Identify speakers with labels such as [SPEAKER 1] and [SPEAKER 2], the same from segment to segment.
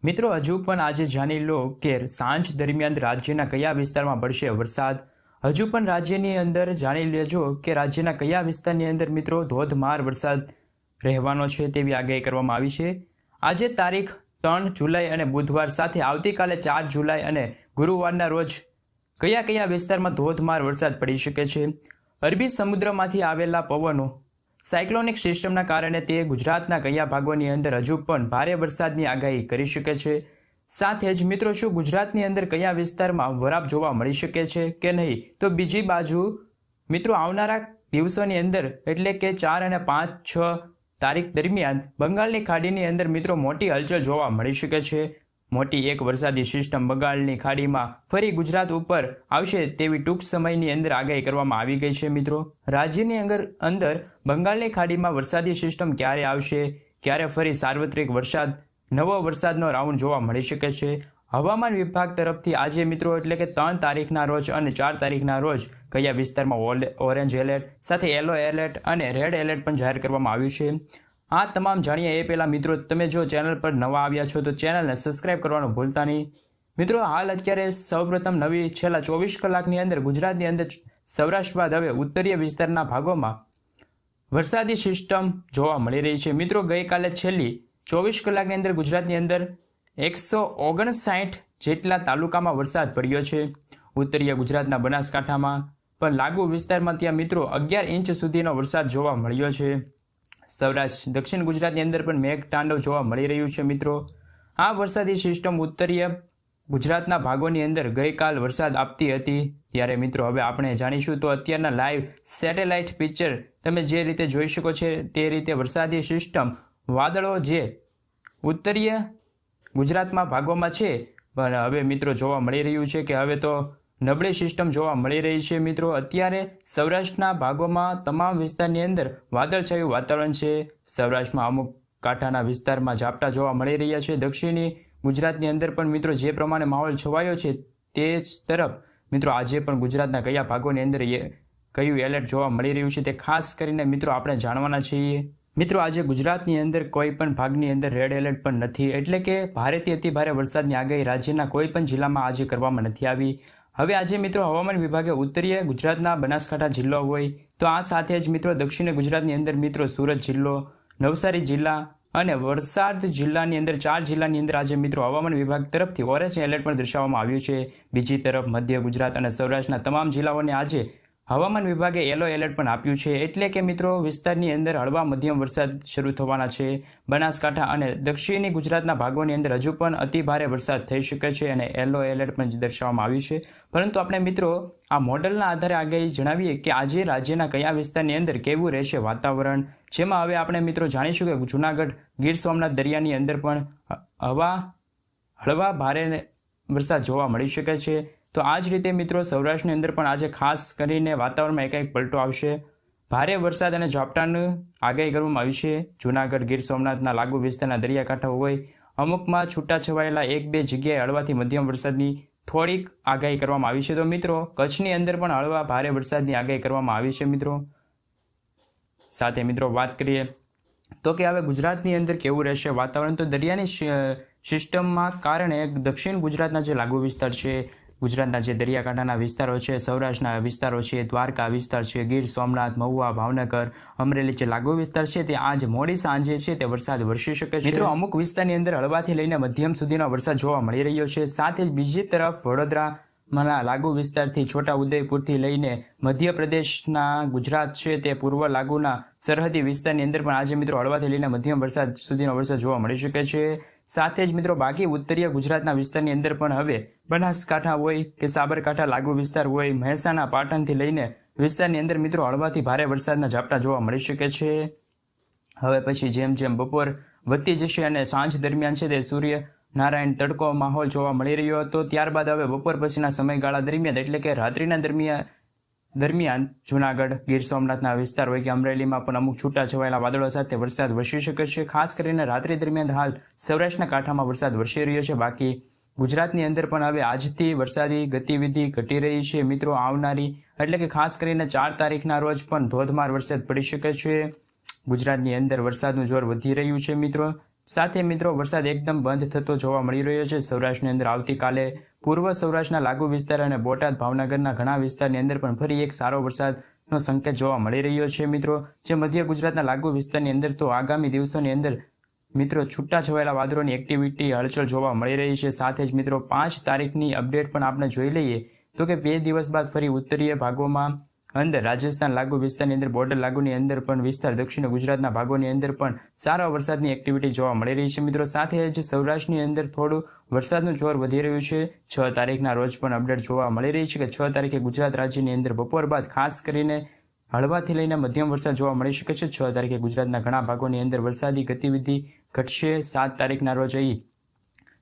[SPEAKER 1] મિત્રો હજુ પણ આજે જાણી લો કે સાંજ દરમિયાન રાજ્યના કયા વિસ્તારમાં પડશે વરસાદ। હજુ પણ રાજ્યની અંદર જાણી લેજો કે રાજ્યના કયા વિસ્તારની અંદર મિત્રો ધોધમાર વરસાદ રહેવાનો છે તેવી આગાહી કરવામાં આવી છે। આજે તારીખ 3 જુલાઈ અને બુધવાર સાથે આવતીકાલે 4 જુલાઈ અને ગુરુવારના રોજ કયા કયા વિસ્તારમાં ધોધમાર વરસાદ પડી શકે છે। અરબી સમુદ્રમાંથી આવેલા પવનો સાયક્લોનિક સિસ્ટમના કારણે તે ગુજરાતના કયા ભાગોની અંદર હજુ પણ ભારે વરસાદની આગાહી કરી શકે છે। સાથે જ મિત્રો શું ગુજરાતની અંદર કયા વિસ્તારમાં વરાપ જોવા મળી શકે છે કે નહીં, તો બીજી બાજુ મિત્રો આવનારા દિવસોની અંદર એટલે કે 4 અને 5-6 તારીખ દરમિયાન બંગાળની ખાડીની અંદર મિત્રો મોટી હલચલ જોવા મળી શકે છે। મોટી એક વરસાદી સિસ્ટમ બંગાળની ખાડીમાં ફરી ગુજરાત ઉપર આવશે તેવી ટૂંક સમયની અંદર આગાહી કરવામાં આવી ગઈ છે। મિત્રો રાજ્યની અંદર બંગાળની ખાડીમાં વરસાદી સિસ્ટમ ક્યારે આવશે, ક્યારે ફરી સાર્વત્રિક વરસાદ નવો વરસાદનો રાઉન્ડ જોવા મળી શકે છે। હવામાન વિભાગ તરફથી આજે મિત્રો એટલે કે 3 તારીખના રોજ અને 4 તારીખના રોજ કયા વિસ્તારમાં ઓરેન્જ એલર્ટ સાથે યલો એલર્ટ અને રેડ એલર્ટ પણ જાહેર કરવામાં આવ્યું છે। આ તમામ જાણીએ એ પહેલાં મિત્રો તમે જો ચેનલ પર નવા આવ્યા છો તો ચેનલને સબસ્ક્રાઇબ કરવાનું ભૂલતા નહીં। મિત્રો હાલ અત્યારે સૌપ્રથમ નવી છેલ્લા 24 કલાકની અંદર ગુજરાતની અંદર સૌરાષ્ટ્ર બાદ હવે ઉત્તરીય વિસ્તારના ભાગોમાં વરસાદી સિસ્ટમ જોવા મળી રહી છે। મિત્રો ગઈકાલે છેલ્લી 24 કલાકની અંદર ગુજરાતની અંદર 159 જેટલા તાલુકામાં વરસાદ પડ્યો છે। ઉત્તરીય ગુજરાતના બનાસકાંઠામાં પણ લાગુ વિસ્તારમાં ત્યાં મિત્રો 11 ઇંચ સુધીનો વરસાદ જોવા મળ્યો છે। સૌરાષ્ટ્ર દક્ષિણ ગુજરાતની અંદર પણ મેઘતાંડવ જોવા મળી રહ્યું છે। મિત્રો આ વરસાદી સિસ્ટમ ઉત્તરીય ગુજરાતના ભાગોની અંદર ગઈકાલ વરસાદ આપતી હતી, ત્યારે મિત્રો હવે આપણે જાણીશું તો અત્યારના લાઈવ સેટેલાઇટ પિક્ચર તમે જે રીતે જોઈ શકો છો તે રીતે વરસાદી સિસ્ટમ વાદળો જે ઉત્તરીય ગુજરાતમાં ભાગોમાં છે પણ હવે મિત્રો જોવા મળી રહ્યું છે કે હવે તો નબળી સિસ્ટમ જોવા મળી રહી છે। મિત્રો અત્યારે સૌરાષ્ટ્રના ભાગોમાં તમામ વિસ્તારની અંદર વાદળછાયું વાતાવરણ છે। સૌરાષ્ટ્રમાં અમુક કાંઠાના વિસ્તારમાં ઝાપટા જોવા મળી રહ્યા છે। દક્ષિણી ગુજરાતની અંદર પણ મિત્રો જે પ્રમાણે માહોલ છવાયો છે તે જ તરફ મિત્રો આજે પણ ગુજરાતના કયા ભાગોની અંદર કયું એલર્ટ જોવા મળી રહ્યું છે તે ખાસ કરીને મિત્રો આપણે જાણવાના છીએ। મિત્રો આજે ગુજરાતની અંદર કોઈ પણ ભાગની અંદર રેડ એલર્ટ પણ નથી, એટલે કે ભારેથી અતિ ભારે વરસાદની આગાહી રાજ્યના કોઈ પણ જિલ્લામાં આજે કરવામાં નથી આવી। હવે આજે મિત્રો હવામાન વિભાગે ઉત્તરીય ગુજરાતના બનાસકાંઠા જિલ્લો હોય તો આ સાથે જ મિત્રો દક્ષિણ ગુજરાતની અંદર મિત્રો સુરત જિલ્લો, નવસારી જિલ્લા અને વલસાડ જિલ્લાની અંદર 4 જિલ્લાની અંદર આજે મિત્રો હવામાન વિભાગ તરફથી ઓરેન્જ એલર્ટ પણ દર્શાવવામાં આવ્યું છે। બીજી તરફ મધ્ય ગુજરાત અને સૌરાષ્ટ્રના તમામ જિલ્લાઓને આજે હવામાન વિભાગે યલો એલર્ટ પણ આપ્યું છે, એટલે કે મિત્રો વિસ્તારની અંદર હળવા મધ્યમ વરસાદ શરૂ થવાના છે। બનાસકાંઠા અને દક્ષિણી ગુજરાતના ભાગોની અંદર હજુ પણ અતિ ભારે વરસાદ થઈ શકે છે અને યલો એલર્ટ પણ દર્શાવવામાં આવ્યું છે। પરંતુ આપણે મિત્રો આ મોડલના આધારે આગાહી જણાવીએ કે આજે રાજ્યના કયા વિસ્તારની અંદર કેવું રહેશે વાતાવરણ, જેમાં હવે આપણે મિત્રો જાણીશું કે જૂનાગઢ ગીર સોમનાથ દરિયાની અંદર પણ હળવા ભારે વરસાદ જોવા મળી શકે છે। તો આ જ રીતે મિત્રો સૌરાષ્ટ્રની અંદર પણ આજે ખાસ કરીને વાતાવરણમાં એકાએક પલટો આવશે। ભારે વરસાદ અને ઝાપટાની આગાહી કરવામાં આવી છે। જૂનાગઢ ગીર સોમનાથના લાગુ વિસ્તારના દરિયાકાંઠા હોય અમુકમાં છૂટાછવાયેલા 1-2 જગ્યાએ હળવાથી મધ્યમ વરસાદની થોડીક આગાહી કરવામાં આવી છે। તો મિત્રો કચ્છની અંદર પણ હળવા ભારે વરસાદની આગાહી કરવામાં આવી છે। મિત્રો સાથે મિત્રો વાત કરીએ તો કે હવે ગુજરાતની અંદર કેવું રહેશે વાતાવરણ, તો દરિયાની સિસ્ટમમાં કારણે દક્ષિણ ગુજરાતના જે લાગુ વિસ્તાર છે, ગુજરાતના જે દરિયાકાંઠાના વિસ્તારો છે, સૌરાષ્ટ્રના વિસ્તારો છે, દ્વારકા વિસ્તાર છે, ગીર સોમનાથ, મહુવા, ભાવનગર, અમરેલી જે લાગુ વિસ્તાર છે તે આજ મોડી સાંજે છે તે વરસાદ વરસી શકે છે। મિત્રો અમુક વિસ્તારની અંદર હળવાથી લઈને મધ્યમ સુધીનો વરસાદ જોવા મળી રહ્યો છે। સાથે જ બીજી તરફ વડોદરાના લાગુ વિસ્તારથી છોટા ઉદેપુરથી લઈને મધ્યપ્રદેશના ગુજરાત છે તે પૂર્વ લાગુના સરહદી વિસ્તારની અંદર પણ આજે મિત્રો હળવાથી લઈને મધ્યમ વરસાદ સુધીનો વરસાદ જોવા મળી શકે છે। સાથે જ મિત્રો બાકી ઉત્તરીય ગુજરાતના વિસ્તારની અંદર પણ હવે બનાસકાંઠા હોય કે સાબરકાંઠા લાગુ વિસ્તાર હોય, મહેસાણા, પાટણથી લઈને વિસ્તારની અંદર મિત્રો હળવાથી ભારે વરસાદના ઝાપટા જોવા મળી શકે છે। હવે પછી જેમ જેમ બપોર વધતી જશે અને સાંજ દરમિયાન છે તે સૂર્યનારાયણ તડકો માહોલ જોવા મળી રહ્યો હતો, ત્યારબાદ હવે બપોર પછીના સમયગાળા દરમિયાન એટલે કે રાત્રિના દરમિયાન જૂનાગઢ ગીર સોમનાથના વિસ્તાર હોય કે અમરેલીમાં પણ અમુક છૂટાછવાયેલા વાદળો સાથે વરસાદ વરસી શકે છે। ખાસ કરીને રાત્રિ દરમિયાન હાલ સૌરાષ્ટ્રના કાંઠામાં વરસાદ વરસી રહ્યો છે। બાકી ગુજરાતની અંદર પણ હવે આજથી વરસાદી ગતિવિધિ ઘટી રહી છે। મિત્રો આવનારી એટલે કે ખાસ કરીને 4 તારીખના રોજ પણ ધોધમાર વરસાદ પડી શકે છે। ગુજરાતની અંદર વરસાદનું જોર વધી રહ્યું છે। મિત્રો સાથે મિત્રો વરસાદ એકદમ બંધ થતો જોવા મળી રહ્યો છે સૌરાષ્ટ્રની અંદર આવતીકાલે પૂર્વ સૌરાષ્ટ્રના લાગુ વિસ્તાર અને બોટાદ ભાવનગરના ઘણા વિસ્તારની અંદર પણ ફરી એક સારો વરસાદનો સંકેત જોવા મળી રહ્યો છે મિત્રો જે મધ્ય ગુજરાતના લાગુ વિસ્તારની અંદર તો આગામી દિવસોની અંદર મિત્રો છૂટા છવાયેલા વાદળોની એક્ટિવિટી હલચલ જોવા મળી રહી છે સાથે જ મિત્રો 5 તારીખની અપડેટ પણ આપણે જોઈ લઈએ તો કે 2 દિવસ બાદ ફરી ઉત્તરીય ભાગોમાં અંદર રાજસ્થાન લાગુ વિસ્તારની અંદર બોર્ડર લાગુની અંદર પણ વિસ્તાર દક્ષિણ ગુજરાતના ભાગોની અંદર પણ સારા વરસાદની એક્ટિવિટી જોવા મળી રહી છે મિત્રો સાથે જ સૌરાષ્ટ્રની અંદર થોડું વરસાદનું જોર વધી રહ્યું છે 6 તારીખના રોજ પણ અપડેટ જોવા મળી રહી છે કે 6 તારીખે ગુજરાત રાજ્યની અંદર બપોર બાદ ખાસ કરીને હળવાથી લઈને મધ્યમ વરસાદ જોવા મળી શકે છે 6 તારીખે ગુજરાતના ઘણા ભાગોની અંદર વરસાદી ગતિવિધિ ઘટશે 7 તારીખના રોજ અહીં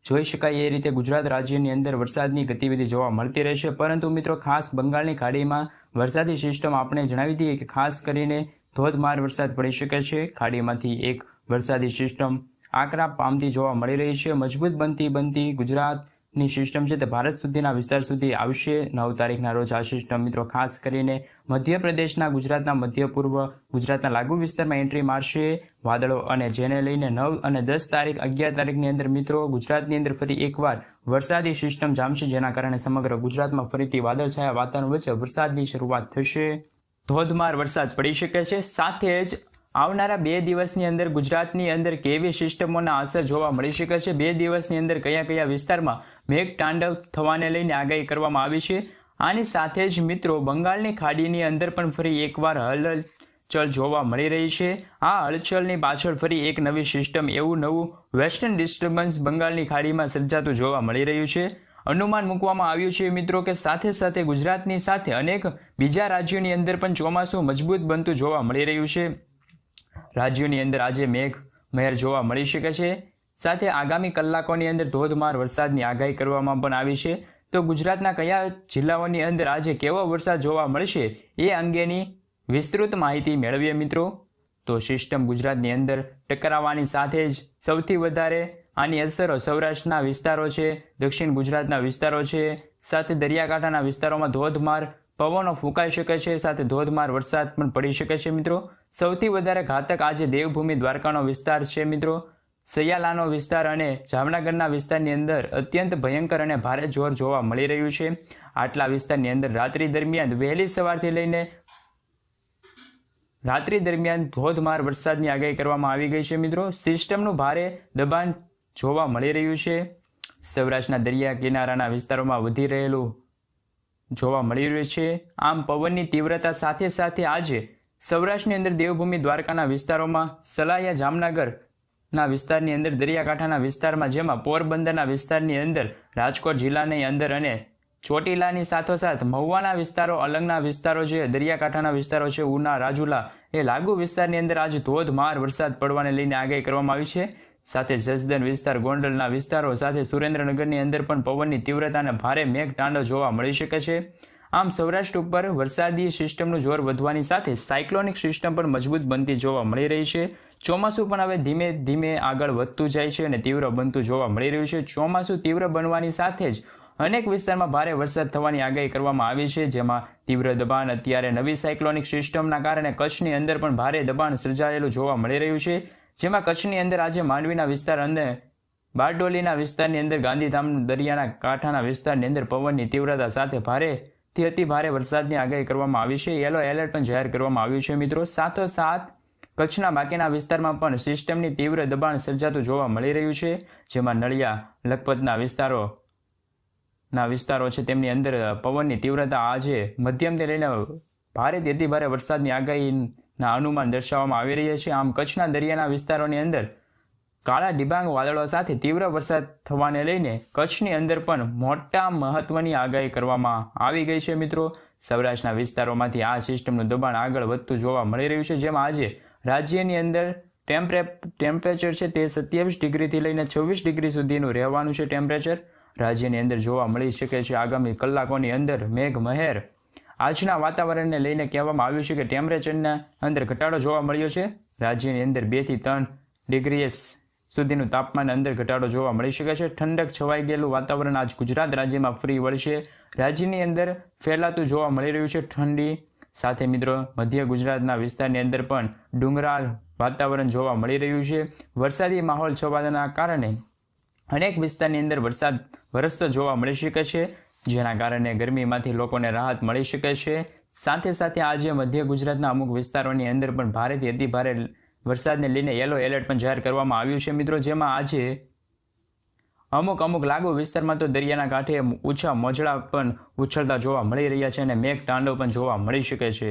[SPEAKER 1] જોઈ શકાય એ રીતે ગુજરાત રાજ્યની અંદર વરસાદની ગતિવિધિ જોવા મળતી રહેશે પરંતુ મિત્રો ખાસ બંગાળની ખાડીમાં વરસાદી સિસ્ટમ આપણે જણાવી દઈએ કે ખાસ કરીને ધોધમાર વરસાદ પડી શકે છે ખાડીમાંથી એક વરસાદી સિસ્ટમ આકરા પામતી જોવા મળી રહી છે મજબૂત બનતી ગુજરાતની સિસ્ટમ છે તે ભારત સુધીના વિસ્તાર સુધી આવશે 9 તારીખના રોજ આ સિસ્ટમ મિત્રો ખાસ કરીને મધ્યપ્રદેશના ગુજરાતના મધ્ય પૂર્વ ગુજરાતના લાગુ વિસ્તારમાં એન્ટ્રી મારશે વાદળો અને જેને લઈને 9 અને 10 તારીખ 11 તારીખની અંદર મિત્રો ગુજરાતની અંદર ફરી એકવાર વરસાદી સિસ્ટમ જામશે જેના કારણે સમગ્ર ગુજરાતમાં ફરીથી વાદળછાયા વાતાવરણ વચ્ચે વરસાદની શરૂઆત થશે ધોધમાર વરસાદ પડી શકે છે સાથે જ આવનારા 2 દિવસની અંદર ગુજરાતની અંદર કેવી સિસ્ટમોના અસર જોવા મળી શકે છે 2 દિવસની અંદર કયા વિસ્તારમાં મેઘ તાંડવ થવાને લઈને આગાહી કરવામાં આવી છે આની સાથે જ મિત્રો બંગાળની ખાડીની અંદર પણ ફરી એકવાર હલચલ જોવા મળી રહી છે આ હલચલની પાછળ ફરી એક નવી સિસ્ટમ એવું નવું વેસ્ટર્ન ડિસ્ટર્બન્સ બંગાળની ખાડીમાં સર્જાતું જોવા મળી રહ્યું છે અનુમાન મૂકવામાં આવ્યું છે મિત્રો કે સાથે સાથે ગુજરાતની સાથે અનેક બીજા રાજ્યોની અંદર પણ ચોમાસું મજબૂત બનતું જોવા મળી રહ્યું છે રાજ્યોની અંદર આજે મેઘ મહેર જોવા મળી શકે છે સાથે આગામી કલાકોની અંદર ધોધમાર વરસાદની આગાહી કરવામાં પણ આવી છે તો ગુજરાતના કયા જિલ્લાઓની અંદર આજે કેવો વરસાદ જોવા મળશે એ અંગેની વિસ્તૃત માહિતી મેળવીએ મિત્રો તો સિસ્ટમ ગુજરાતની અંદર ટકરાવવાની સાથે જ સૌથી વધારે આની અસરો સૌરાષ્ટ્રના વિસ્તારો છે દક્ષિણ ગુજરાતના વિસ્તારો છે સાથે દરિયાકાંઠાના વિસ્તારોમાં ધોધમાર પવનો ફૂંકાઈ શકે છે સાથે ધોધમાર વરસાદ પણ પડી શકે છે મિત્રો સૌથી વધારે ઘાતક આજે દેવભૂમિ દ્વારકાનો વિસ્તાર છે મિત્રો સયાલાનો વિસ્તાર અને જામનગરના વિસ્તારની અંદર અત્યંત ભયંકર અને ભારે જોર જોવા મળી રહ્યું છે આટલા વિસ્તારની અંદર રાત્રિ દરમિયાન વહેલી સવારથી લઈને રાત્રિ દરમિયાન ધોધમાર વરસાદની આગાહી કરવામાં આવી ગઈ છે મિત્રો સિસ્ટમનું ભારે દબાણ જોવા મળી રહ્યું છે સૌરાષ્ટ્રના દરિયા કિનારાના વિસ્તારોમાં વધી રહેલું જોવા મળી રહ્યું છે આમ પવનની તીવ્રતા સાથે સાથે આજે સૌરાષ્ટ્રની અંદર દેવભૂમિ દ્વારકાના વિસ્તારોમાં સલાયા જામનગરના વિસ્તારની અંદર દરિયાકાંઠાના વિસ્તારમાં જેમાં પોરબંદરના વિસ્તારની અંદર રાજકોટ જિલ્લાની અંદર અને ચોટીલાની સાથોસાથ મહુવાના વિસ્તારો અલંગના વિસ્તારો છે દરિયાકાંઠાના વિસ્તારો છે ઉના રાજુલા એ લાગુ વિસ્તારની અંદર આજે ધોધમાર વરસાદ પડવાને લઈને આગાહી કરવામાં આવી છે સાથે જસદન વિસ્તાર ગોંડલના વિસ્તારો સાથે સુરેન્દ્રનગરની અંદર પણ પવનની તીવ્રતા અને ભારે મેઘ તાંડવ જોવા મળી શકે છે આમ સૌરાષ્ટ્ર ઉપર વરસાદી સિસ્ટમનું જોર વધવાની સાથે સાયક્લોનિક સિસ્ટમ પણ મજબૂત બનતી જોવા મળી રહી છે ચોમાસું પણ હવે ધીમે ધીમે આગળ વધતું જાય છે અને તીવ્ર બનતું જોવા મળી રહ્યું છે ચોમાસું તીવ્ર બનવાની સાથે જ અનેક વિસ્તારમાં ભારે વરસાદ થવાની આગાહી કરવામાં આવી છે જેમાં તીવ્ર દબાણ અત્યારે નવી સાયક્લોનિક સિસ્ટમના કારણે કચ્છની અંદર પણ ભારે દબાણ સર્જાયેલું જોવા મળી રહ્યું છે જેમાં કચ્છની અંદર આજે માંડવીના વિસ્તાર અને બારડોલીના વિસ્તારની અંદર ગાંધીધામ દરિયાના કાંઠાના વિસ્તારની અંદર પવનની તીવ્રતા સાથે ભારેથી અતિ ભારે વરસાદની આગાહી કરવામાં આવી છે યલો એલર્ટ પણ જાહેર કરવામાં આવ્યું છે મિત્રો સાથોસાથ કચ્છના બાકીના વિસ્તારમાં પણ સિસ્ટમની તીવ્ર દબાણ સર્જાતું જોવા મળી રહ્યું છે જેમાં નળિયા લખપતના વિસ્તારો છે તેમની અંદર પવનની તીવ્રતા આજે મધ્યમથી લઈને ભારેથી અતિ ભારે વરસાદની આગાહીના અનુમાન દર્શાવવામાં આવી રહ્યા છે આમ કચ્છના દરિયાના વિસ્તારોની અંદર કાળા ડિબાંગ વાદળો સાથે તીવ્ર વરસાદ થવાને લઈને કચ્છની અંદર પણ મોટા મહત્વની આગાહી કરવામાં આવી ગઈ છે મિત્રો સૌરાષ્ટ્રના વિસ્તારોમાંથી આ સિસ્ટમનું દબાણ આગળ વધતું જોવા મળી રહ્યું છે જેમાં આજે રાજ્યની અંદર ટેમ્પરેચર છે તે 27 ડિગ્રીથી લઈને 26 ડિગ્રી સુધીનું રહેવાનું છે ટેમ્પરેચર રાજ્યની અંદર જોવા મળી શકે છે આગામી કલાકોની અંદર મેઘ મહેર આજના વાતાવરણને લઈને કહેવામાં આવ્યું છે કે ટેમ્પરેચરના અંદર ઘટાડો જોવા મળ્યો છે રાજ્યની અંદર 2 થી 3 ડિગ્રી સુધીનું તાપમાન અંદર ઘટાડો જોવા મળી શકે છે ઠંડક છવાઈ ગયેલું વાતાવરણ આજ ગુજરાત રાજ્યમાં ફરી વળશે રાજ્યની અંદર ફેલાતું જોવા મળી રહ્યું છે ઠંડી સાથે મિત્રો મધ્ય ગુજરાતના વિસ્તારની અંદર પણ ડુંગરાળ વાતાવરણ જોવા મળી રહ્યું છે. વરસાદી માહોલ છવાના કારણે અનેક વિસ્તારની અંદર વરસાદ વરસતો જોવા મળી શકે છે, જેના કારણે ગરમીમાંથી લોકોને રાહત મળી શકે છે. સાથે સાથે આજે મધ્ય ગુજરાતના અમુક વિસ્તારોની અંદર પણ ભારેથી અતિ ભારે વરસાદને લઈને યલો એલર્ટ પણ જાહેર કરવામાં આવ્યું છે મિત્રો. જેમાં આજે અમુક લાગુ વિસ્તારમાં તો દરિયાના કાંઠે ઊંચા મોજડા પણ ઉછળતા જોવા મળી રહ્યા છે અને મેઘ તાંડવ પણ જોવા મળી શકે છે.